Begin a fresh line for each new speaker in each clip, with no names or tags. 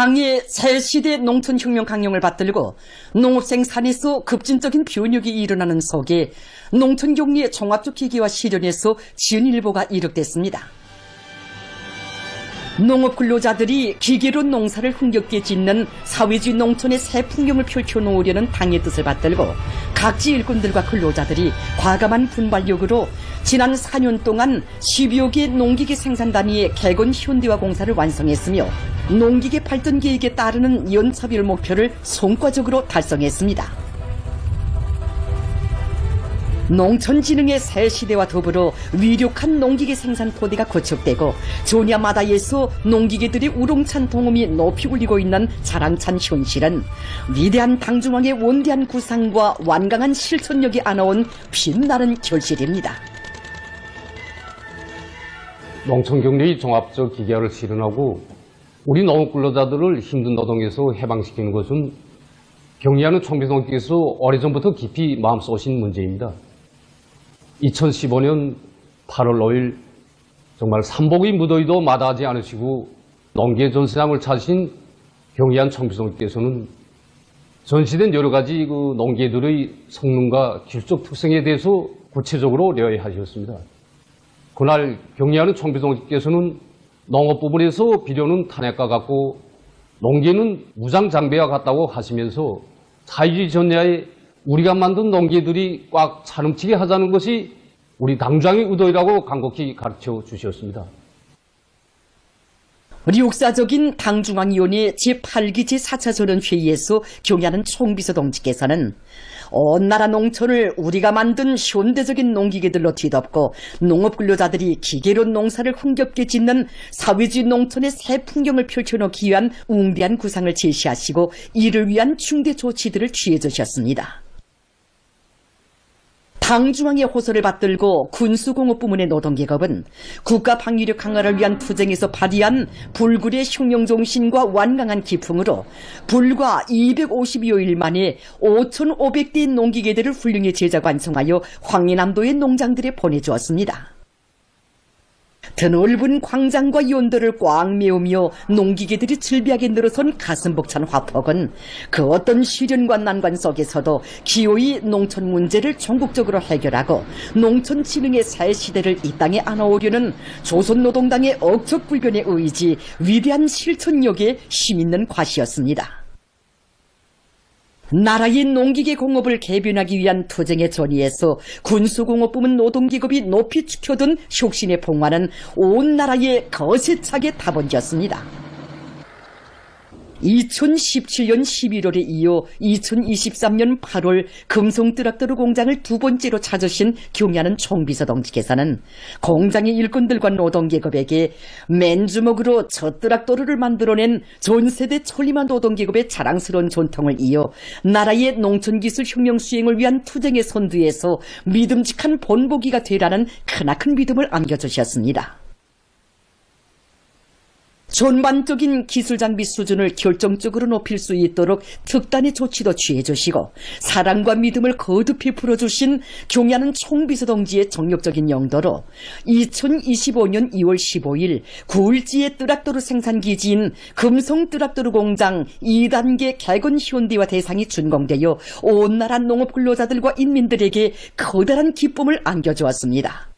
당의 새시대 농촌혁명 강령을 받들고 농업생 산에서 급진적인 변혁이 일어나는 속에 농촌격리의 종합적 기계화 실현에서 지연일보가 이룩됐습니다. 농업 근로자들이 기계로 농사를 흥겹게 짓는 사회주의 농촌의 새 풍경을 펼쳐놓으려는 당의 뜻을 받들고 각지 일꾼들과 근로자들이 과감한 분발력으로 지난 4년 동안 10여 개 농기계 생산 단위의 개건 현대화 공사를 완성했으며 농기계 발전 계획에 따르는 연차별 목표를 성과적으로 달성했습니다. 농촌진흥의 새 시대와 더불어 위력한 농기계 생산 토대가 구축되고 조냐마다에서 농기계들의 우롱찬 동음이 높이 울리고 있는 자랑찬 현실은 위대한 당중앙의 원대한 구상과 완강한 실천력이 안아온 빛나는 결실입니다.
농촌격리 종합적 기계화를 실현하고 우리 농업 근로자들을 힘든 노동에서 해방시키는 것은 격리하는 총비동께서 오래전부터 깊이 마음속으신 문제입니다. 2015년 8월 5일 정말 삼복의 무더위도 마다하지 않으시고 농계 전세장을 찾으신 경의한 총비동께서는 전시된 여러 가지 농계들의 성능과 기술적 특성에 대해서 구체적으로 내어하셨습니다. 그날 경의하는 총비동께서는 농업 부분에서 비료는 탄핵과 같고 농기는 무장장비와 같다고 하시면서 사회주의 전야에 우리가 만든 농기들이 꽉 차넘치게 하자는 것이 우리 당장의 의도이라고 간곡히 가르쳐 주셨습니다.
우리 역사적인 당중앙위원회 제8기 제4차 전원회의에서 경의하는 총비서동지께서는 온 나라 농촌을 우리가 만든 현대적인 농기계들로 뒤덮고 농업 근로자들이 기계로 농사를 흥겹게 짓는 사회주의 농촌의 새 풍경을 펼쳐놓기 위한 웅대한 구상을 제시하시고 이를 위한 중대 조치들을 취해 주셨습니다. 당중앙의 호소를 받들고 군수공업부문의 노동계급은 국가 방위력 강화를 위한 투쟁에서 발휘한 불굴의 혁명정신과 완강한 기풍으로 불과 250여일 만에 5,500대의 농기계들을 훌륭히 제작 완성하여 황해남도의 농장들에 보내주었습니다. 드넓은 광장과 연도를 꽉 메우며 농기계들이 즐비하게 늘어선 가슴 벅찬 화폭은 그 어떤 시련과 난관 속에서도 기어이 농촌 문제를 전국적으로 해결하고 농촌 진흥의 새 시대를 이 땅에 안아오려는 조선노동당의 억척불변의 의지, 위대한 실천력에 힘있는 과시였습니다. 나라의 농기계 공업을 개변하기 위한 투쟁의 전의에서 군수공업부문 노동기급이 높이 축혀둔 혁신의 봉화는 온 나라에 거세차게 타번졌습니다. 2017년 11월에 이어 2023년 8월 금송뜨락도르 공장을 두 번째로 찾으신 경의하는 총비서동지께서는 공장의 일꾼들과 노동계급에게 맨주먹으로 첫 뜨락도르를 만들어낸 전세대 천리마 노동계급의 자랑스러운 전통을 이어 나라의 농촌기술 혁명 수행을 위한 투쟁의 선두에서 믿음직한 본보기가 되라는 크나큰 믿음을 안겨주셨습니다. 전반적인 기술 장비 수준을 결정적으로 높일 수 있도록 특단의 조치도 취해주시고 사랑과 믿음을 거듭히 풀어주신 경의하는 총비서동지의 정력적인 영도로 2025년 2월 15일 9일지의 뜨락도르 생산기지인 금송뜨락도르 공장 2단계 개건 현대화 대상이 준공되어 온 나라 농업 근로자들과 인민들에게 커다란 기쁨을 안겨주었습니다.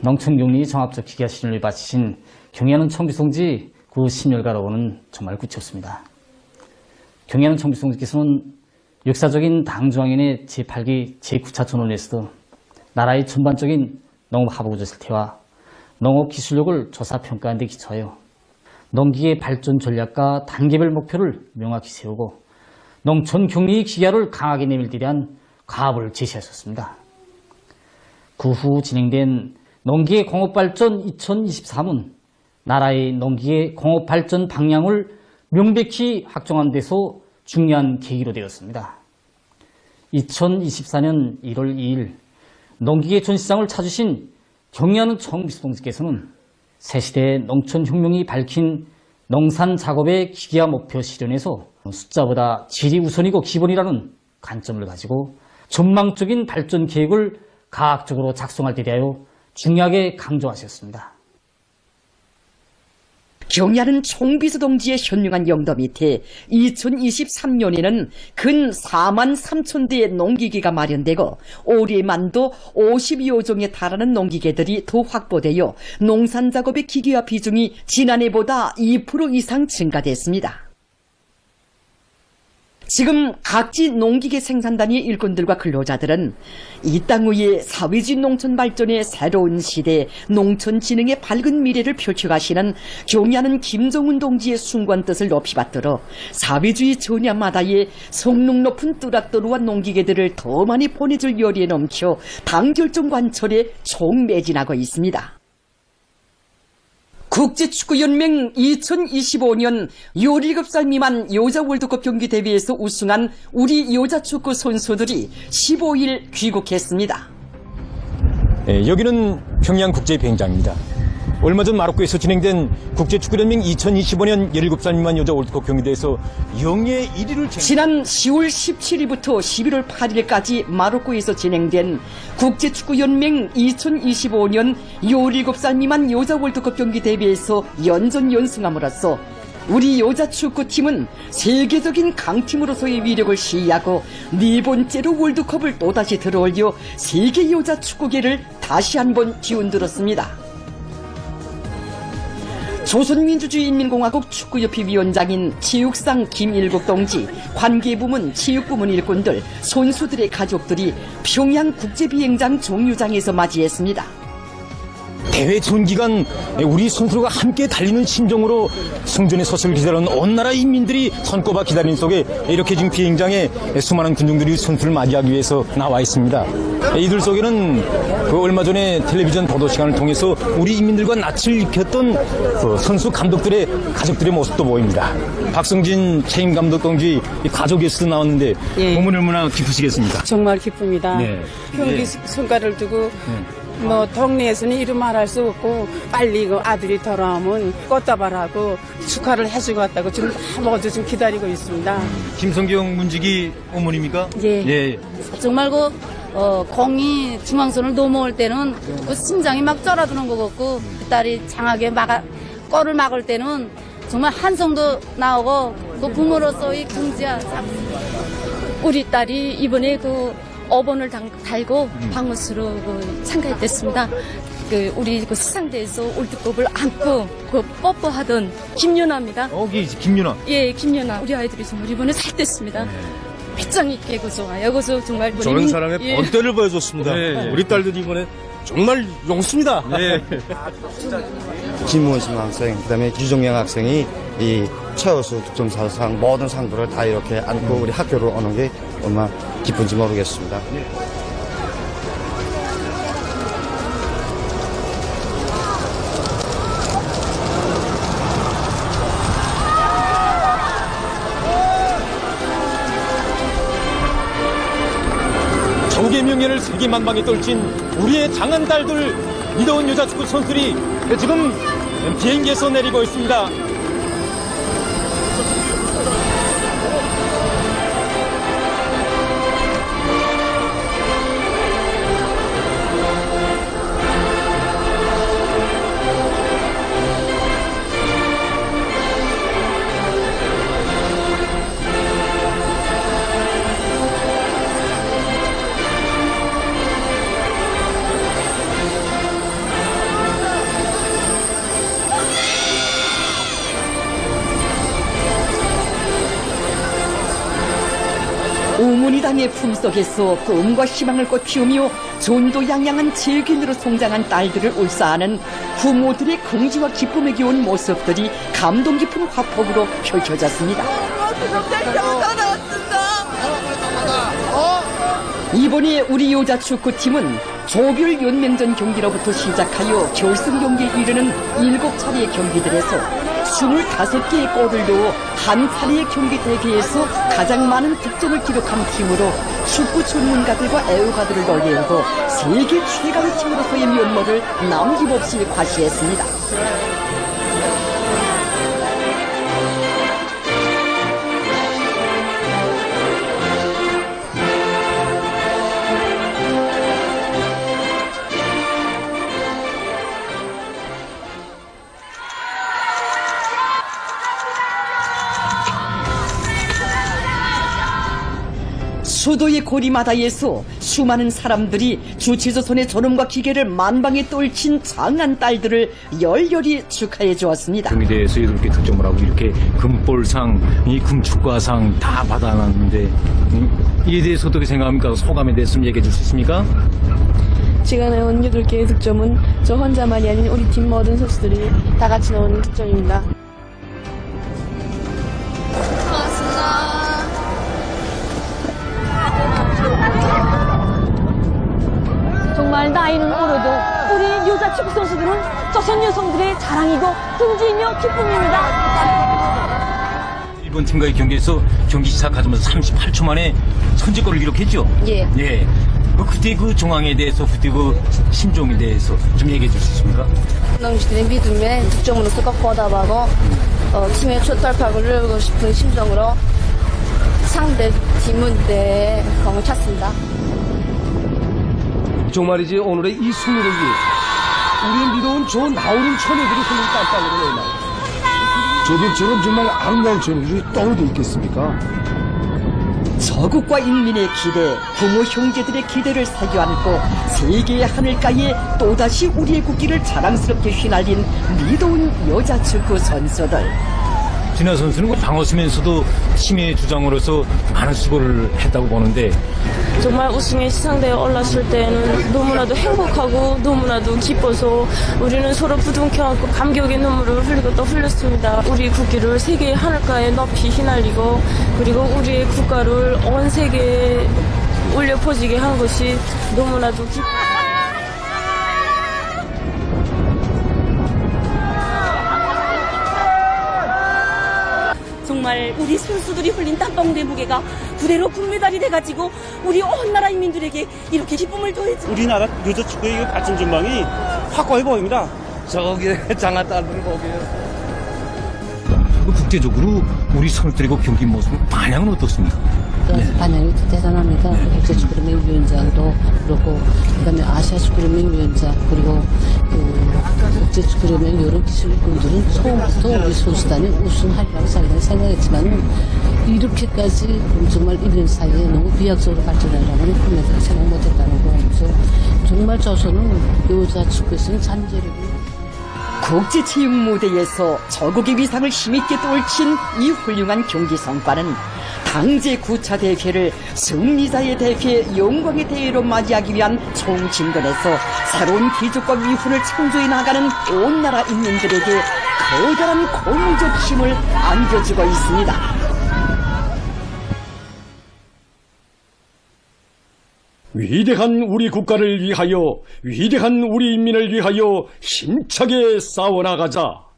농촌격리 종합적 기계화 실현을 바치신 경의하는 총비서동지 그 심혈가로는 정말 굳혔습니다. 경의하는 총비서동지께서는 역사적인 당중앙위원회 제8기 제9차 전원에서도 나라의 전반적인 농업 하부구조 실태와 농업 기술력을 조사평가하는 데 기초하여 농기계 발전 전략과 단계별 목표를 명확히 세우고 농촌 격리 기계화를 강하게 내밀기 위한 가압을 제시하셨습니다. 그 후 진행된 농기계 공업발전 2023은 나라의 농기계 공업발전 방향을 명백히 확정한 데서 중요한 계기로 되었습니다. 2024년 1월 2일 농기계 전시장을 찾으신 경의하는 총비서동지께서는 새시대 농촌혁명이 밝힌 농산작업의 기계화 목표 실현에서 숫자보다 질이 우선이고 기본이라는 관점을 가지고 전망적인 발전 계획을 과학적으로 작성할 때 대하여 중요하게 강조하셨습니다.
경야는 총비서 동지의 현명한 영도 밑에 2023년에는 근 4만 3천 대의 농기계가 마련되고 올해만도 52여 종에 달하는 농기계들이 더 확보되어 농산작업의 기계화 비중이 지난해보다 2% 이상 증가됐습니다. 지금 각지 농기계 생산단위의 일꾼들과 근로자들은 이 땅 위에 사회주의 농촌 발전의 새로운 시대, 농촌 진흥의 밝은 미래를 펼쳐가시는 경야는 김정은 동지의 숭고한 뜻을 높이 받들어 사회주의 전야마다의 성능 높은 뚜락도루와 농기계들을 더 많이 보내줄 열의에 넘쳐 당 결정 관철에 총매진하고 있습니다. 국제축구연맹 2025년 17살 미만 여자 월드컵 경기 대회에서 우승한 우리 여자 축구 선수들이 15일 귀국했습니다.
여기는 평양국제비행장입니다. 얼마 전 마로코에서 진행된 국제축구연맹 2025년 17살 미만 여자 월드컵 경기대회에서 영예 1위를
지난 10월 17일부터 11월 8일까지 마로코에서 진행된 국제축구연맹 2025년 17살 미만 여자 월드컵 경기 대회에서 연전 연승함으로써 우리 여자 축구팀은 세계적인 강팀으로서의 위력을 시위하고 네 번째로 월드컵을 또다시 들어올려 세계 여자 축구계를 다시 한번 뒤흔들었습니다. 조선민주주의인민공화국 축구협회 위원장인 체육상 김일국 동지, 관계부문, 체육부문 일꾼들, 선수들의 가족들이 평양국제비행장 종류장에서 맞이했습니다.
대회 전 기간 우리 선수가 함께 달리는 심정으로 승전의 서슬 기다리는 온 나라 인민들이 손꼽아 기다리는 속에 이렇게 지금 비행장에 수많은 군중들이 선수를 맞이하기 위해서 나와 있습니다. 이들 속에는 얼마 전에 텔레비전 보도 시간을 통해서 우리 인민들과 낯을 입혔던 선수 감독들의 가족들의 모습도 보입니다. 박성진 책임 감독 동지 가족에서도 나왔는데 몸은 얼마나 기쁘시겠습니까?
정말 기쁩니다.
네.
표기 성과를 두고 뭐 동네에서는 이름 말할 수 없고 빨리 그 아들이 돌아오면 꽃다발하고 축하를 해주고 왔다고 지금 다 모두 지금 기다리고 있습니다.
김성경 문지기 어머니입니까?
예. 정말 공이 중앙선을 넘어올 때는 그 심장이 막 쫄아드는 것 같고 그 딸이 장하게 골을 막을 때는 정말 한성도 나오고 그 부모로서의 경지야. 우리 딸이 이번에 그 어번을 달고 방울수로 참가했댔습니다. 우리 수상대에서 월드컵을 안고 뽀뽀하던 김연아입니다.
김윤아.
예, 김연아. 우리 아이들이 정말 이번에 잘 됐습니다. 배짱 있게 좋아요. 그래서 정말
저런 사람의 번때를 보여줬습니다.
네.
우리 딸들이 이번에 정말 용수입니다. 네.
김원심 학생, 그다음에 유정영 학생이 이 최우수 득점사상 모든 상들을 다 이렇게 안고 우리 학교로 오는 게 얼마나 기쁜지 모르겠습니다.
적의 명예를 세계만방에 떨친 우리의 장한 딸들 이더운 여자 축구 선수들이 지금 비행기에서 내리고 있습니다.
오문이당의 품속에서 꿈과 희망을 꽃피우며 존도양양한 재균으로 성장한 딸들을 울사하는 부모들의 긍지와 기쁨에 기운 모습들이 감동 깊은 화폭으로 펼쳐졌습니다. 이번에 우리 여자 축구팀은 조별 연맹전 경기로부터 시작하여 결승 경기에 이르는 7차례의 경기들에서 25개의 골을 넣어 한 차례의 경기 대회에서 가장 많은 득점을 기록한 팀으로 축구 전문가들과 애호가들을 놀리고 세계 최강 팀으로서의 면모를 남김없이 과시했습니다. 수도의 고리마다에서 수많은 사람들이 주체조선의 존엄과 기계를 만방에 떨친 장한 딸들을 열렬히 축하해 주었습니다.
경기대에서 이렇게 득점을 하고 이렇게 금볼상, 이 금축과상 다 받아놨는데 이에 대해서 어떻게 생각합니까? 소감에 대해서 좀 얘기해 줄 수 있습니까?
시간에 온 8개의 득점은 저 혼자만이 아닌 우리 팀 모든 선수들이 다 같이 넣은 득점입니다.
정말 나이는 어려도 우리 여자 축구 선수들은 조선 여성들의 자랑이고 긍지이며 기쁨입니다.
일본 팀과의 경기에서 경기 시작하자마자 38초 만에 선제골을 기록했죠?
예.
예. 그때 그 정황에 대해서, 그때 그 심정에 대해서 좀 얘기해 줄 수 있습니까?
농시들의 믿음에 득점으로서 꼭 보답하고 팀의 초탈파를 누르고 싶은 심정으로 상대 팀은 내 공을 찼습니다.
정말이지 오늘의 이 승리를 위해 우리의 믿어온 저 나오는 처녀들이 손을 깜빡이고 내놔. 저들처럼 정말 아름다운 처녀들이 떠오르고 있겠습니까?
저국과 인민의 기대, 부모 형제들의 기대를 사교안고 세계의 하늘가에 또다시 우리의 국기를 자랑스럽게 휘날린 미도운 여자 축구 선수들.
진아 선수는 방어수면서도 팀의 주장으로서 많은 수고를 했다고 보는데
정말 우승의 시상대에 올랐을 때는 너무나도 행복하고 너무나도 기뻐서 우리는 서로 부둥켜 안고 감격의 눈물을 흘리고 또 흘렸습니다. 우리 국기를 세계의 하늘가에 높이 휘날리고 그리고 우리의 국가를 온 세계에 울려 퍼지게 한 것이 너무나도 기뻐요.
정말 우리 선수들이 흘린 땀방울의 무게가 그대로 금메달이 돼가지고 우리 온 나라 인민들에게 이렇게 기쁨을 더해주고
우리나라 여자 축구의 발전 전망이 확고해 보입니다. 저기 장한 딸들 보게요.
국제적으로 우리 선수들의 경기 모습은 반향은 어떻습니까?
반향이 대단합니다. 국제축구연맹 위원장도 그렇고, 그다음에 아시아 축구연맹 위원장, 그리고 국제축구연맹 여러 기술분들은 처음부터 우리 선수단이 우승하리라고 자기는 생각했지만 이렇게까지 정말 1년 사이에 너무 비약적으로 발전하려고는 꿈에도 생각 못했다는 거. 그래서 정말 조선은 여자 축구에서는 잠재력이
국제체육 무대에서 저국의 위상을 힘있게 떨친 이 훌륭한 경기 성과는 당제 9차 대회를 승리자의 대회, 영광의 대회로 맞이하기 위한 총진건에서 새로운 기적과 위훈을 창조해 나가는 온 나라 인민들에게 커다란 고무적 힘을 안겨주고 있습니다.
위대한 우리 국가를 위하여, 위대한 우리 인민을 위하여 힘차게 싸워나가자.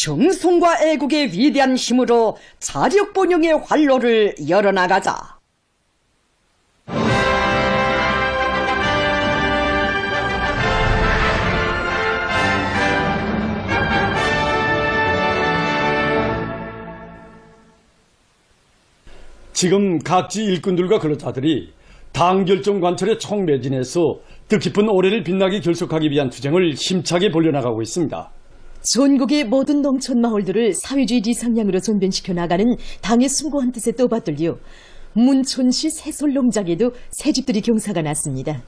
정성과 애국의 위대한 힘으로 자력번영의 활로를 열어나가자.
지금 각지 일꾼들과 근로자들이 당결정 관철의 총매진에서 뜻깊은 올해를 빛나게 결속하기 위한 투쟁을 힘차게 벌려나가고 있습니다.
전국의 모든 농촌 마을들을 사회주의 지상향으로 전변시켜 나가는 당의 숭고한 뜻에 떠받들려 문촌시 새솔농장에도 새집들이 경사가 났습니다.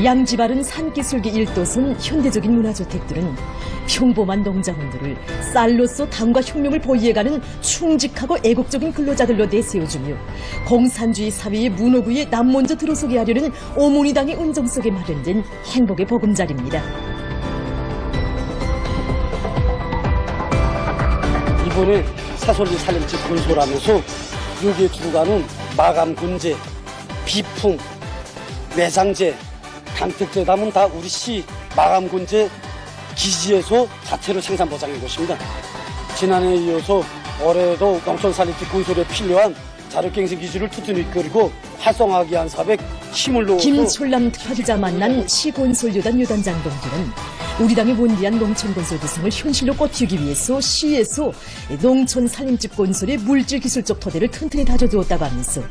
양지바른 산기슭의 일도선 현대적인 문화주택들은 평범한 농장원들을 쌀로서 당과 혁명을 보위해가는 충직하고 애국적인 근로자들로 내세워주며 공산주의 사회의 문호부에 남 먼저 들어서게 하려는 어머니당의 운정 속에 마련된 행복의 보금자리입니다.
이번에 새솔리 살림집 건설하면서 여기에 들어가는 마감군제, 비풍, 매장제, 강택제 담은 다 우리 시 마감군제 기지에서 자체로 생산 보장한 것입니다. 지난해에 이어서 올해도 농촌살림집 건설에 필요한 자력갱생 기술을 튼튼히 이끌고 활성화하기 위한 사업에 힘을 넣어서
김철남 특파기자 만난 시건설요단 요단장 동지는 우리 당의 원대한 농촌건설 구성을 현실로 꿔키우기 위해서 시에서 농촌살림집 건설의 물질기술적 토대를 튼튼히 다져두었다고 하면서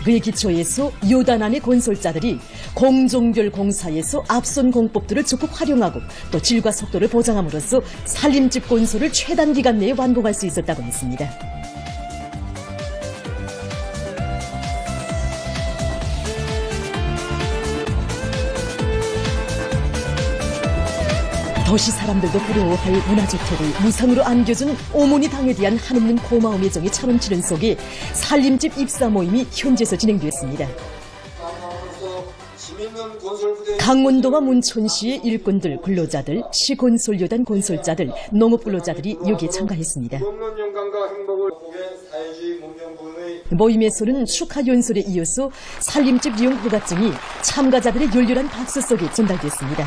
그에 기초해서 요단안의 건설자들이 공종별 공사에서 앞선 공법들을 적극 활용하고 또 질과 속도를 보장함으로써 살림집 건설을 최단 기간 내에 완공할 수 있었다고 했습니다. 도시 사람들도 부러워할 문화주택을 무상으로 안겨준 어머니 당에 대한 한없는 고마움의 정이 차넘치는 속에 살림집 입사 모임이 현지에서 진행되었습니다. 강원도와 문천시의 일꾼들, 근로자들, 시건설요단 건설자들, 농업근로자들이 여기에 참가했습니다. 모임에서는 축하 연설에 이어서 살림집 이용 허가증이 참가자들의 열렬한 박수 속에 전달됐습니다.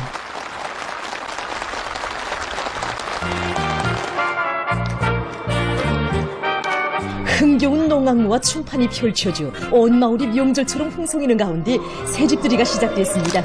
흥겨운 농악무와 춤판이 펼쳐져 온 마을이 명절처럼 흥성이는 가운데 새집들이가 시작됐습니다.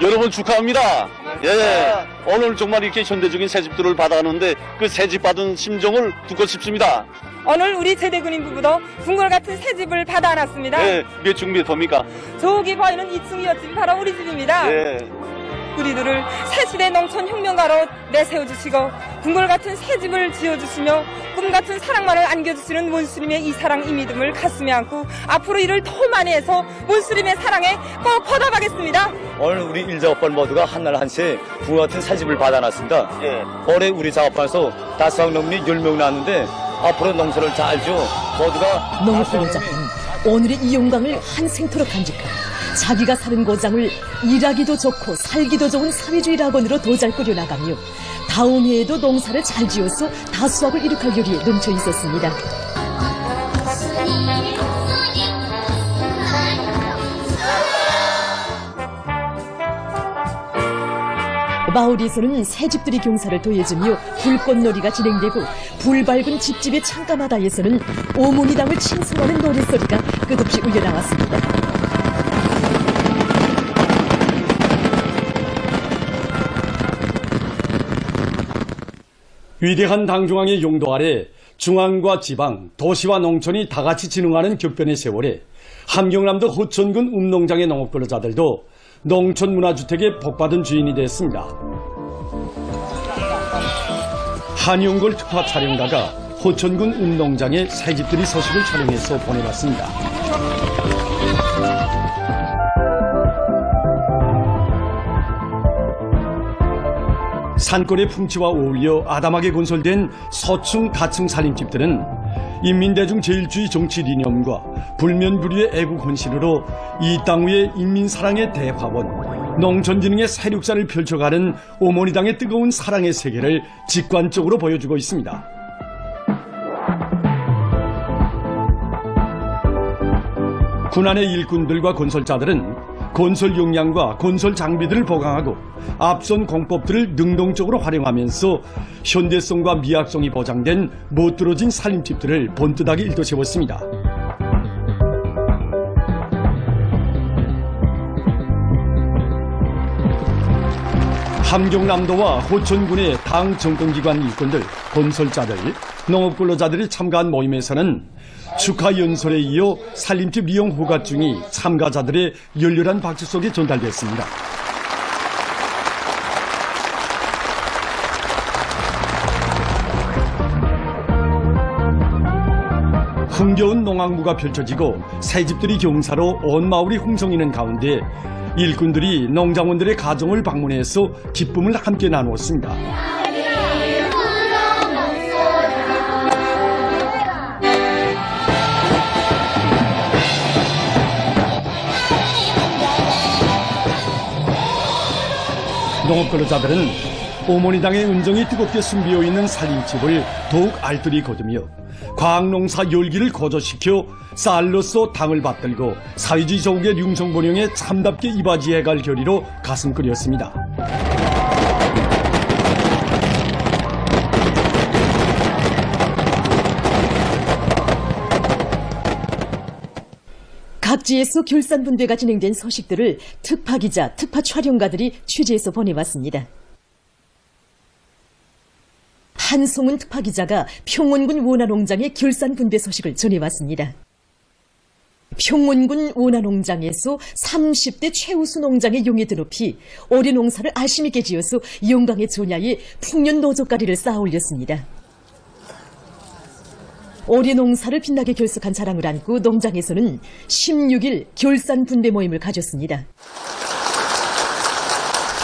여러분 축하합니다. 예, 오늘 정말 이렇게 현대적인 새집들을 받아가는데 그 새집 받은 심정을 듣고 싶습니다.
오늘 우리 제대군인 부부도 궁궐 같은 새 집을 받아놨습니다.
예, 몇 층 몇 호입니까?
저기 보이는 2층 옆집이 바로 우리 집입니다.
예.
우리들을 새시대 농촌 혁명가로 내세워주시고 궁궐 같은 새 집을 지어주시며 꿈 같은 사랑만을 안겨주시는 문수님의 이 사랑 이 믿음을 가슴에 안고 앞으로 이를 더 많이 해서 문수님의 사랑에 꼭 보답하겠습니다.
오늘 우리 일작업반 모두가 한날 한시에 궁궐 같은 새 집을 받아놨습니다.
예.
올해 우리 작업반에서 5명 넘니 10명 나왔는데 앞으로 농사를 잘 지어 모두가
농업근로자는 오늘의 이 영광을 한 생토록 간직하고 자기가 사는 고장을 일하기도 좋고 살기도 좋은 사회주의 학원으로 더 잘 꾸려나가며 다음 해에도 농사를 잘 지어서 다수확을 이룩할 열이 넘쳐 있었습니다. 마을에서는 새집들이 경사를 더해주며 불꽃놀이가 진행되고 불 밝은 집집의 창가마다에서는 어머니당을 칭송하는 노랫소리가 끝없이 울려나왔습니다.
위대한 당중앙의 용도 아래 중앙과 지방, 도시와 농촌이 다 같이 진흥하는 격변의 세월에 함경남도 호천군 음농장의 농업근로자들도 농촌 문화주택의 복받은 주인이 됐습니다. 한용골 특파 촬영가가 호천군 음농장의 새집들이 소식을 촬영해서 보내봤습니다. 산골의 풍치와 어울려 아담하게 건설된 서층 다층 살림집들은 인민대중 제일주의 정치 이념과 불면불위의 애국 헌신으로 이 땅 위의 인민사랑의 대화원, 농촌진흥의 세륙사를 펼쳐가는 어머니당의 뜨거운 사랑의 세계를 직관적으로 보여주고 있습니다. 군안의 일꾼들과 건설자들은 건설 역량과 건설 장비들을 보강하고 앞선 공법들을 능동적으로 활용하면서 현대성과 미학성이 보장된 멋들어진 살림집들을 본뜻하게 일도세웠습니다. 함경남도와 호천군의 당 정권기관 일꾼들, 건설자들, 농업근로자들이 참가한 모임에서는 축하 연설에 이어 살림집 이용 허가증이 참가자들의 열렬한 박수 속에 전달됐습니다. 흥겨운 농악무가 펼쳐지고 새집들이 경사로 온 마을이 흥성이는 가운데 일꾼들이 농장원들의 가정을 방문해서 기쁨을 함께 나누었습니다. 농업근로자들은 어머니당의 은정이 뜨겁게 숨비어 있는 살림집을 더욱 알뜰히 거두며 과학농사 열기를 거저시켜 쌀로서 당을 받들고 사회주의 조국의 융성본영에 참답게 이바지해갈 결의로 가슴 끓였습니다.
각지에서 결산분대가 진행된 소식들을 특파기자, 특파 촬영가들이 취재해서 보내왔습니다. 한송은 특파기자가 평원군 원화농장의 결산 분배 소식을 전해왔습니다. 평원군 원화농장에서 30대 최우수 농장의 용에 드높이 올해 농사를 알심 있게 지어서 영광의 전야에 풍년 노젓가리를 쌓아 올렸습니다. 올해 농사를 빛나게 결석한 자랑을 안고 농장에서는 16일 결산 분배 모임을 가졌습니다.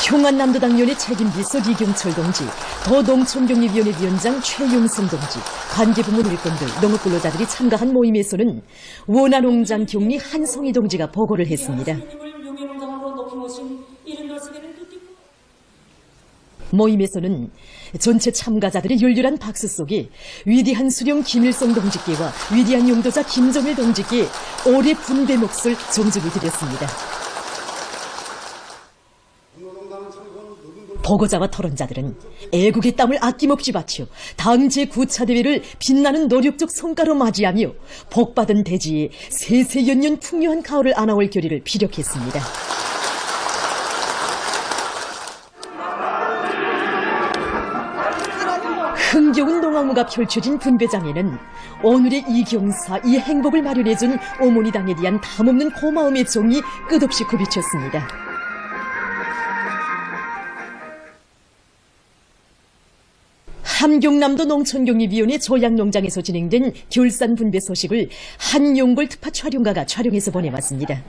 평안남도당위원회 책임비서 리경철 동지, 더농촌경리위원회 위원장 최용성 동지, 관계부문 일꾼들, 농업근로자들이 참가한 모임에서는 원화농장 경리 한송희 동지가 보고를 했습니다. 모임에서는 전체 참가자들의 열렬한 박수 속에 위대한 수령 김일성 동지께와 위대한 용도자 김정일 동지께 올해 분배 몫을 정중히 드렸습니다. 보고자와 토론자들은 애국의 땀을 아낌없이 바쳐 당 제9차 대회를 빛나는 노력적 성과로 맞이하며 복받은 대지에 세세연년 풍요한 가을을 안아올 결의를 피력했습니다. 흥겨운 농악무가 펼쳐진 분배장에는 오늘의 이 경사, 이 행복을 마련해준 어머니 당에 대한 담없는 고마움의 정이 끝없이 굽이쳤습니다. 함경남도 농촌경리위원회 조양농장에서 진행된 결산 분배 소식을 한용골 특파 촬영가가 촬영해서 보내왔습니다.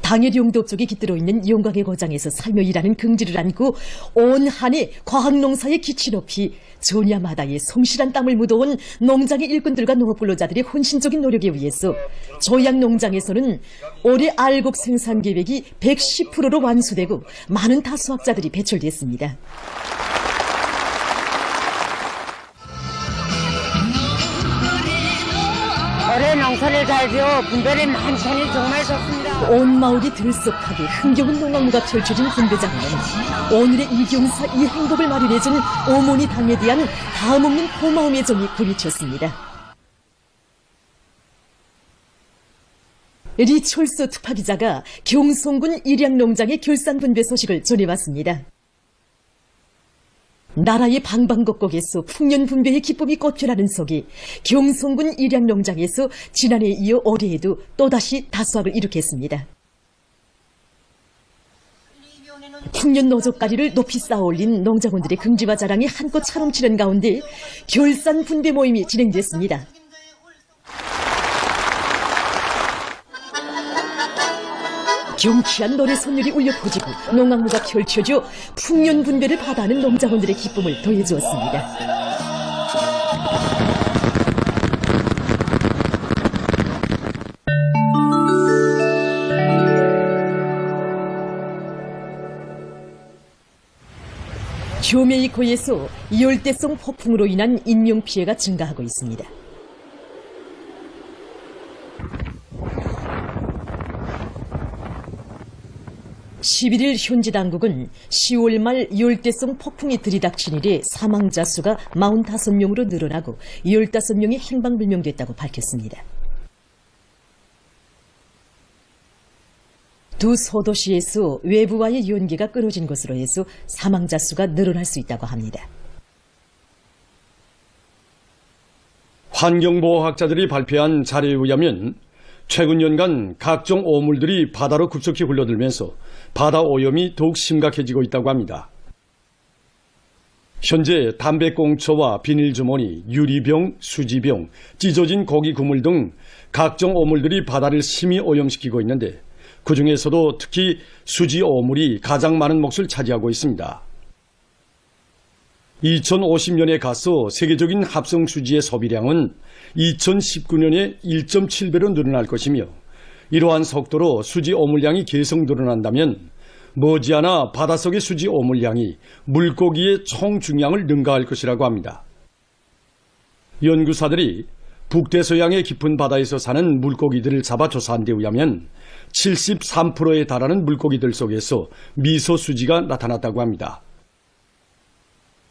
당일 용도 쪽에 깃들어 있는 영광의 고장에서 살며 일하는 긍지를 안고 온 한 해 과학농사에 기치 높이 전야마다의 성실한 땀을 묻어온 농장의 일꾼들과 농업근로자들의 헌신적인 노력에 의해서 조양농장에서는 올해 알곡 생산 계획이 110%로 완수되고 많은 다수학자들이 배출됐습니다.
올해 농사를 잘 지어 분배를 만천히 정말 좋습니다.
온 마을이 들썩하게 흥겨운 농악무가 펼쳐진 분배장에는 오늘의 이 경사, 이 행복을 마련해준 어머니 당에 대한 다음없는 고마움의 정이 굽이쳤습니다. 리철수 특파기자가 경송군 일양농장의 결산 분배 소식을 전해왔습니다. 나라의 방방곡곡에서 풍년 분배의 기쁨이 꽃피어나는 속에 경송군 일양농장에서 지난해에 이어 올해에도 또다시 다수학을 이룩했습니다. 풍년 노젓가리를 높이 쌓아올린 농장원들의 긍지와 자랑이 한껏 차넘치는 가운데 결산 분배 모임이 진행됐습니다. 경쾌한 노래 선율이 울려 퍼지고 농악무가 펼쳐져 풍년 분배를 받아하는 농장원들의 기쁨을 더해주었습니다. 교메이코에서 열대성 폭풍으로 인한 인명피해가 증가하고 있습니다. 11일 현지 당국은 10월 말 열대성 폭풍이 들이닥친 이래 사망자 수가 45명으로 늘어나고 15명이 행방불명됐다고 밝혔습니다. 두 소도시에서 외부와의 연계가 끊어진 것으로 해서 사망자 수가 늘어날 수 있다고 합니다.
환경보호학자들이 발표한 자료에 의하면 최근 연간 각종 오물들이 바다로 급속히 흘러들면서 바다 오염이 더욱 심각해지고 있다고 합니다. 현재 담배꽁초와 비닐주머니, 유리병, 수지병, 찢어진 고기 그물 등 각종 오물들이 바다를 심히 오염시키고 있는데 그중에서도 특히 수지 오물이 가장 많은 몫을 차지하고 있습니다. 2050년에 가서 세계적인 합성 수지의 소비량은 2019년에 1.7배로 늘어날 것이며 이러한 속도로 수지 오물량이 계속 늘어난다면 머지않아 바닷속의 수지 오물량이 물고기의 총 중량을 능가할 것이라고 합니다. 연구사들이 북대서양의 깊은 바다에서 사는 물고기들을 잡아 조사한 데 의하면 73%에 달하는 물고기들 속에서 미소수지가 나타났다고 합니다.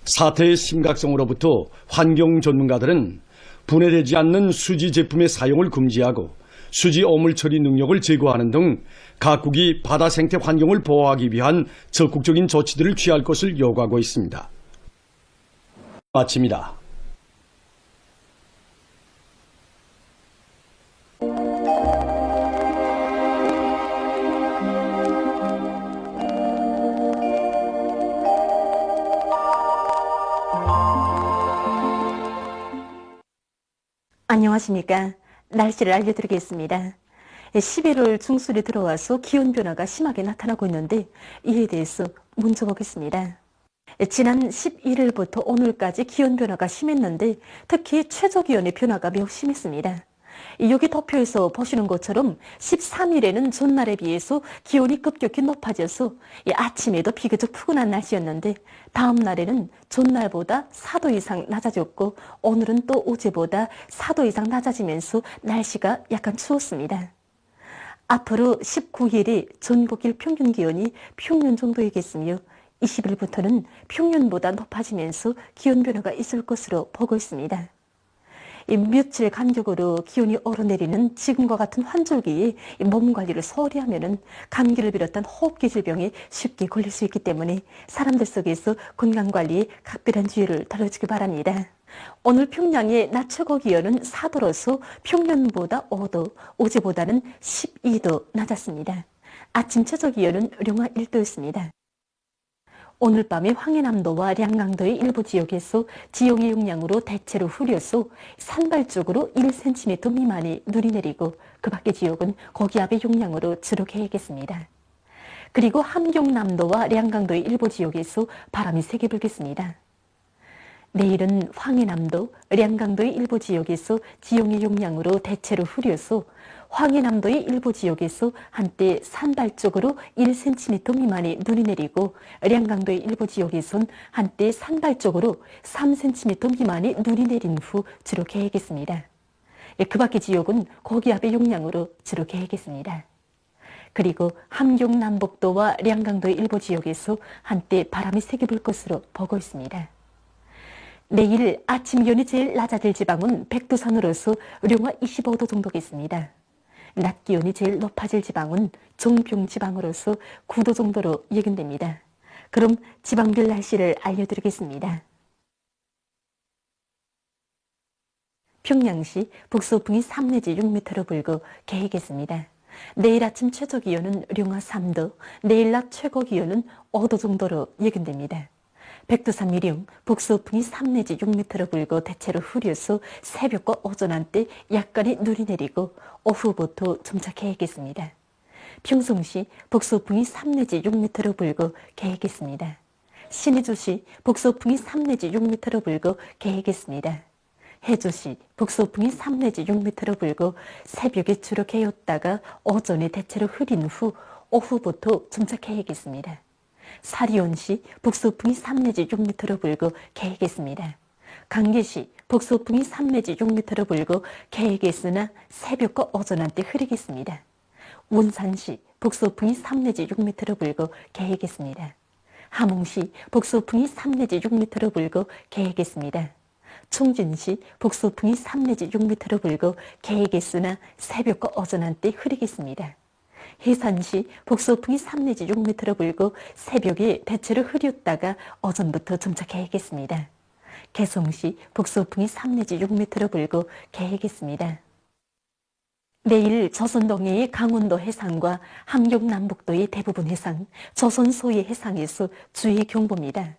사태의 심각성으로부터 환경 전문가들은 분해되지 않는 수지 제품의 사용을 금지하고 수지 오물 처리 능력을 제고하는 등 각국이 바다 생태 환경을 보호하기 위한 적극적인 조치들을 취할 것을 요구하고 있습니다. 마칩니다.
안녕하십니까. 날씨를 알려드리겠습니다. 11월 중순에 들어와서 기온 변화가 심하게 나타나고 있는데 이에 대해서 먼저 보겠습니다. 지난 11일부터 오늘까지 기온 변화가 심했는데 특히 최저기온의 변화가 매우 심했습니다. 여기 도표에서 보시는 것처럼 13일에는 전날에 비해서 기온이 급격히 높아져서 아침에도 비교적 푸근한 날씨였는데 다음 날에는 전날보다 4도 이상 낮아졌고 오늘은 또 어제보다 4도 이상 낮아지면서 날씨가 약간 추웠습니다. 앞으로 19일이 전국일 평균 기온이 평년 정도이겠으며 20일부터는 평년보다 높아지면서 기온 변화가 있을 것으로 보고 있습니다. 며칠 간격으로 기온이 오르내리는 지금과 같은 환절기에 몸 관리를 소홀히 하면은 감기를 비롯한 호흡기 질병에 쉽게 걸릴 수 있기 때문에 사람들 속에서 건강 관리에 각별한 주의를 다뤄주기 바랍니다. 오늘 평양의 낮 최고 기온은 4도로서 평년보다 5도, 어제보다는 12도 낮았습니다. 아침 최저 기온은 령화 1도였습니다. 오늘 밤에 황해남도와 량강도의 일부 지역에서 지형의 영향으로 대체로 흐려서 산발적으로 1cm 미만의 눈이 내리고 그 밖의 지역은 고기압의 영향으로 주로 개겠습니다. 그리고 함경남도와 량강도의 일부 지역에서 바람이 세게 불겠습니다. 내일은 황해남도, 량강도의 일부 지역에서 지형의 영향으로 대체로 흐려서 황해남도의 일부 지역에서 한때 산발적으로 1cm 미만의 눈이 내리고 량강도의 일부 지역에선 한때 산발적으로 3cm 미만의 눈이 내린 후 주로 개겠습니다. 그 밖의 지역은 고기압의 영향으로 주로 개겠습니다. 그리고 함경남북도와 량강도의 일부 지역에서 한때 바람이 세게 불 것으로 보고 있습니다. 내일 아침 기온이 제일 낮아질 지방은 백두산으로서 령화 25도 정도겠습니다. 낮 기온이 제일 높아질 지방은 종평 지방으로서 9도 정도로 예견됩니다. 그럼 지방별 날씨를 알려드리겠습니다. 평양시 북서풍이 3 내지 6m로 불고 개겠습니다. 내일 아침 최저 기온은 령화 3도, 내일 낮 최고 기온은 5도 정도로 예견됩니다. 백두산 미령 북서풍이 3 내지 6m로 불고 대체로 흐려서 새벽과 오전 한때 약간의 눈이 내리고 오후부터 점차 개겠습니다. 평성시 북서풍이 3 내지 6m로 불고 개겠습니다. 신의주시 북서풍이 3 내지 6m로 불고 개겠습니다. 해주시 북서풍이 3 내지 6m로 불고 새벽에 주로 개었다가 오전에 대체로 흐린 후 오후부터 점차 개겠습니다. 사리온시 북서풍이 3 내지 6m로 불고 개겠습니다. 강계시 북서풍이 3 내지 6m로 불고 개겠으나 새벽과 오전 한때 흐리겠습니다. 원산시 북서풍이 3 내지 6m로 불고 개겠습니다. 함흥시 북서풍이 3 내지 6m로 불고 개겠습니다. 충진시 북서풍이 3 내지 6m로 불고 개겠으나 새벽과 오전 한때 흐리겠습니다. 해산시 북서풍이 3 내지 6m로 불고 새벽에 대체로 흐렸다가 오전부터 점차 개겠습니다. 개성시 북서풍이 3 내지 6m로 불고 개겠습니다. 내일 조선 동해의 강원도 해상과 함경남북도의 대부분 해상, 조선 소의 해상에서 주의 경보입니다.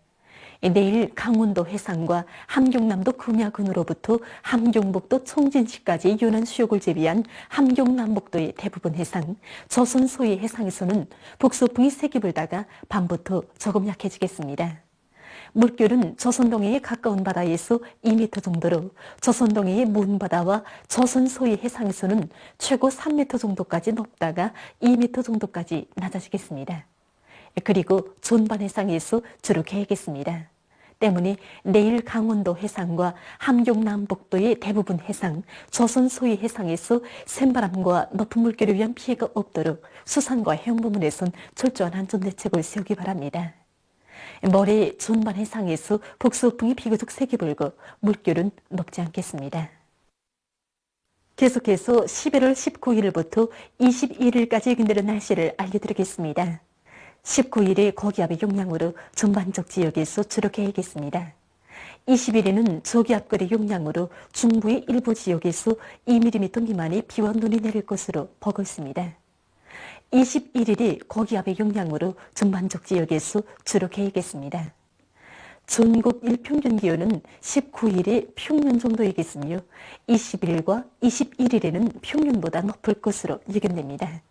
내일 강원도 해상과 함경남도 금야근으로부터 함경북도 청진시까지 연안 수역을 제비한 함경남북도의 대부분 해상, 조선 소의 해상에서는 북서풍이 세게 불다가 밤부터 조금 약해지겠습니다. 물결은 조선동해에 가까운 바다에서 2m 정도로 조선동해의 문바다와 조선 소의 해상에서는 최고 3m 정도까지 높다가 2m 정도까지 낮아지겠습니다. 그리고 전반 해상에서 주로 개겠습니다. 때문에 내일 강원도 해상과 함경남북도의 대부분 해상, 조선 소의 해상에서 센바람과 높은 물결에 의한 피해가 없도록 수산과 해양 부문에선 철저한 안전 대책을 세우기 바랍니다. 모레 전반 해상에서 북서풍이 비교적 세게 불고 물결은 높지 않겠습니다. 계속해서 11월 19일부터 21일까지 예견되는 날씨를 알려드리겠습니다. 19일에 고기압의 영향으로 전반적 지역에서 주로 개겠습니다. 20일에는 저기압거리 용량으로 중부의 일부 지역에서 2mm 미만의 비와 눈이 내릴 것으로 보고 있습니다. 21일이 고기압의 용량으로 전반적 지역에서 주로 개이겠습니다. 전국 일평균 기온은 19일이 평년 정도이겠으며 20일과 21일에는 평년보다 높을 것으로 예견됩니다.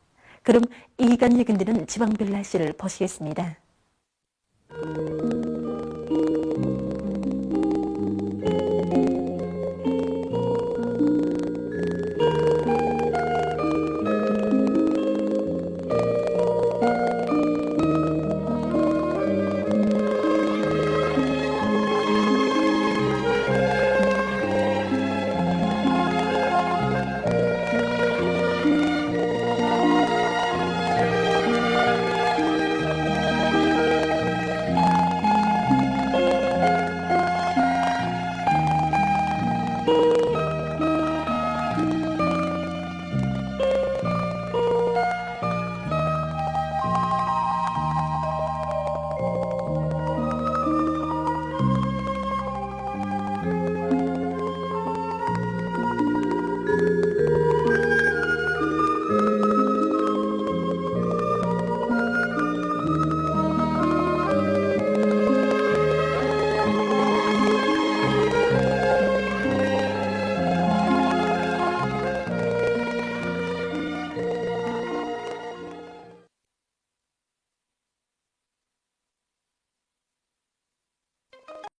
그럼 이 기간 예견되는 지방별 날씨를 보시겠습니다.